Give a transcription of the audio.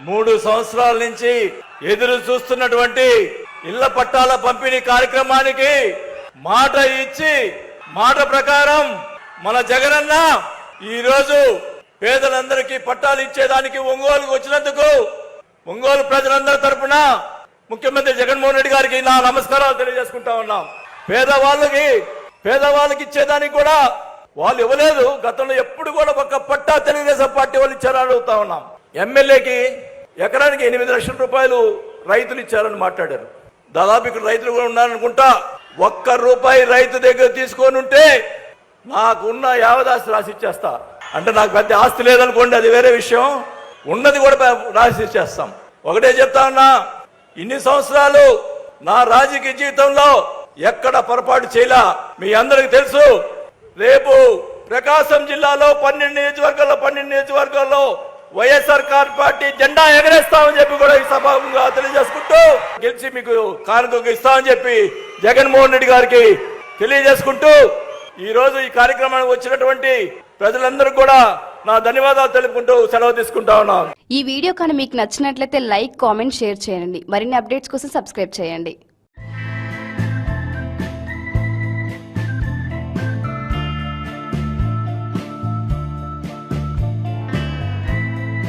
3 సంవత్సరాల నుంచి ఎదురు చూస్తున్నటువంటి ఇళ్ల పట్టాల పంపిణీ కార్యక్రమానికి మాట ఇచ్చి మాట ప్రకారం మన జగనన్న ఈ రోజు పేదలందరికీ పట్టాలు ఇచ్చేదానికి ఒంగోలుకు వచ్చినందుకు ఒంగోలు ప్రజలందరి తరపున ముఖ్యమంత్రి జగన్మోహన్ రెడ్డి గారికి నా నమస్కారాలు తెలియజేసుకుంటా ఉన్నాం. పేదవాళ్ళకి ఇచ్చేదానికి కూడా వాళ్ళు ఇవ్వలేదు. గతంలో ఎప్పుడు కూడా ఒక పట్టా తెలుగుదేశం పార్టీ వాళ్ళు ఇచ్చారని అడుగుతా ఉన్నాం. ఎమ్మెల్యేకి ఎకరానికి 8 లక్షల రూపాయలు రైతులు ఇచ్చారని మాట్లాడారు. దాదాపు ఇక్కడ రైతులు కూడా ఉన్నారనుకుంటా. ₹1 రైతు దగ్గర తీసుకొని ఉంటే నాకున్న యావదాస్తి రాసి ఇచ్చేస్తా. అంటే నాకు పెద్ద ఆస్తి లేదనుకోండి, అది వేరే విషయం. ఉన్నది కూడా రాసి ఇచ్చేస్తాం. ఒకటే చెప్తా ఉన్నా, ఇన్ని సంవత్సరాలు నా రాజకీయ జీవితంలో ఎక్కడ పొరపాటు చేయలా. మీ అందరికి తెలుసు. రేపు ప్రకాశం జిల్లాలో 12 నియోజకవర్గాల్లో వైఎస్ఆర్ పార్టీ జెండా ఎగరేస్తామని చెప్పి కూడా ఈ సభగా తెలియజేసుకుంటూ, గెలిచి మీకు కానుక ఇస్తామని చెప్పి జగన్మోహన్ రెడ్డి గారికి తెలియజేసుకుంటూ, ఈ రోజు ఈ కార్యక్రమానికి వచ్చినటువంటి ప్రజలందరూ కూడా నా ధన్యవాదాలు తెలుపుకుంటూ సెలవు తీసుకుంటా ఉన్నాను. ఈ వీడియో కానీ మీకు నచ్చినట్లయితే లైక్, కామెంట్, షేర్ చేయండి. మరిన్ని అప్డేట్స్ కోసం సబ్స్క్రైబ్ చేయండి.